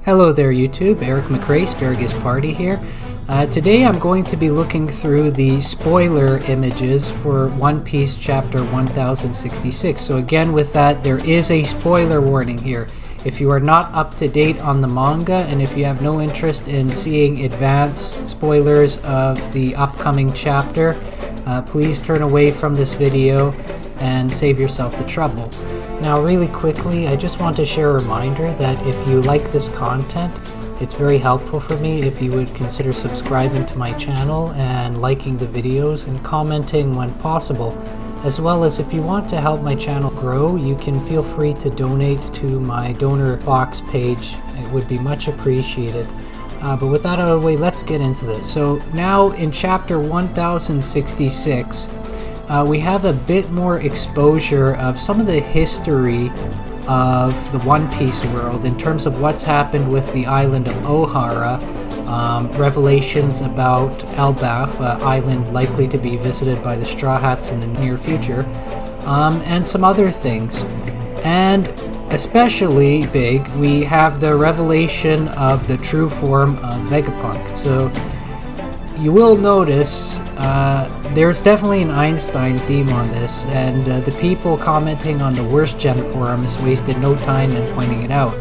Hello there YouTube, Eric McRae, Asparagus Party here. Today I'm going to be looking through the spoiler images for One Piece chapter 1066. So again with that, there is a spoiler warning here. If you are not up to date on the manga and if you have no interest in seeing advanced spoilers of the upcoming chapter, please turn away from this video and save yourself the trouble. Now really quickly, I just want to share a reminder that if you like this content, it's very helpful for me if you would consider subscribing to my channel and liking the videos and commenting when possible. As well as if you want to help my channel grow, you can feel free to donate to my donor box page. It would be much appreciated. But with that out of the way, let's get into this. So now in chapter 1066, we have a bit more exposure of some of the history of the One Piece world in terms of what's happened with the island of Ohara, revelations about Elbaf, island likely to be visited by the Straw Hats in the near future, and some other things. And especially big, we have the revelation of the true form of Vegapunk. So you will notice there's definitely an Einstein theme on this, and the people commenting on the Worstgen forums wasted no time in pointing it out.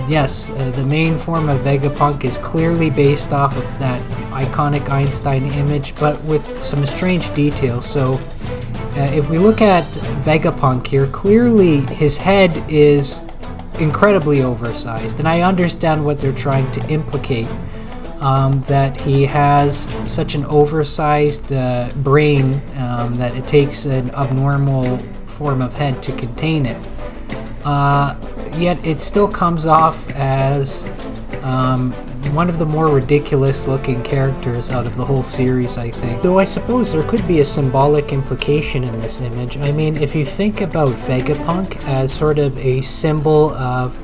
Yes, the main form of Vegapunk is clearly based off of that iconic Einstein image, but with some strange details. So if we look at Vegapunk here, clearly his head is incredibly oversized, and I understand what they're trying to implicate. That he has such an oversized brain that it takes an abnormal form of head to contain it. Yet it still comes off as one of the more ridiculous looking characters out of the whole series, I think. Though I suppose there could be a symbolic implication in this image. I mean, if you think about Vegapunk as sort of a symbol of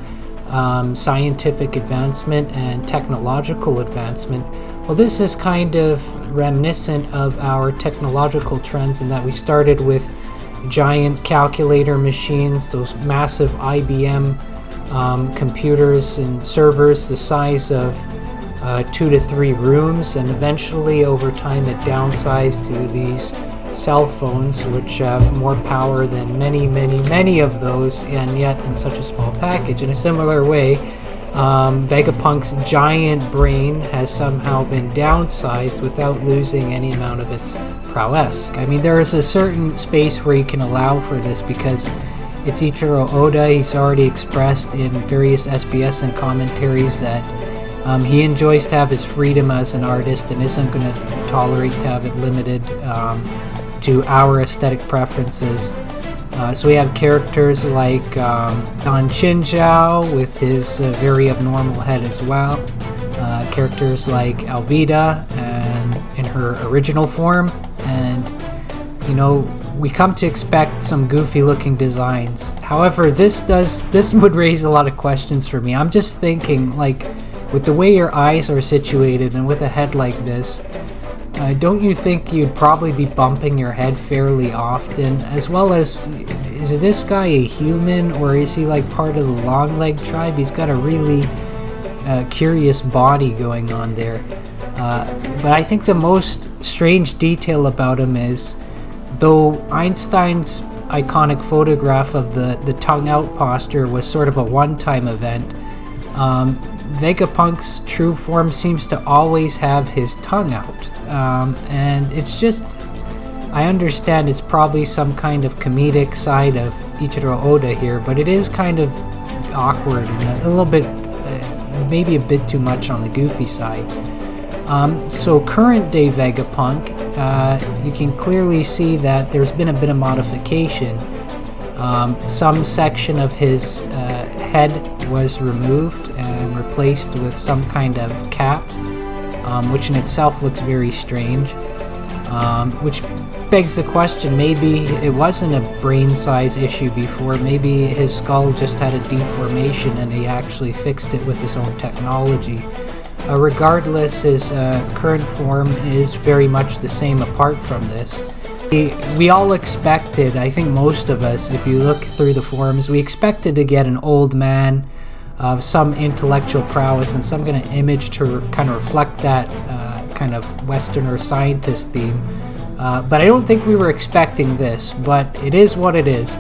scientific advancement and technological advancement, well, this is kind of reminiscent of our technological trends in that we started with giant calculator machines, those massive IBM computers and servers the size of 2 to 3 rooms, and eventually over time it downsized to these cell phones which have more power than many of those, and yet in such a small package. In a similar way, Vegapunk's giant brain has somehow been downsized without losing any amount of its prowess. I mean, there is a certain space where you can allow for this because it's Ichiro Oda. He's already expressed in various SBS and commentaries that he enjoys to have his freedom as an artist and isn't going to tolerate to have it limited to our aesthetic preferences. So we have characters like Don Chinzhou with his very abnormal head as well. Characters like Alvida and in her original form, and you know, we come to expect some goofy looking designs. However, this would raise a lot of questions for me. I'm just thinking, like, with the way your eyes are situated and with a head like this, don't you think you'd probably be bumping your head fairly often? As well as, is this guy a human or is he like part of the long leg tribe? He's got a really curious body going on there. But I think the most strange detail about him is, though Einstein's iconic photograph of the tongue out posture was sort of a one-time event, Vegapunk's true form seems to always have his tongue out. And it's just, I understand it's probably some kind of comedic side of Ichiro Oda here, but it is kind of awkward and a little bit, maybe a bit too much on the goofy side. So current day Vegapunk, you can clearly see that there's been a bit of modification. Some section of his head was removed and replaced with some kind of cap, which in itself looks very strange, which begs the question, maybe it wasn't a brain size issue before, maybe his skull just had a deformation and he actually fixed it with his own technology. Regardless, his current form is very much the same apart from this. We all expected, I think most of us, if you look through the forums, we expected to get an old man of some intellectual prowess and some kind of image to kind of reflect that kind of Westerner scientist theme. But I don't think we were expecting this, but it is what it is.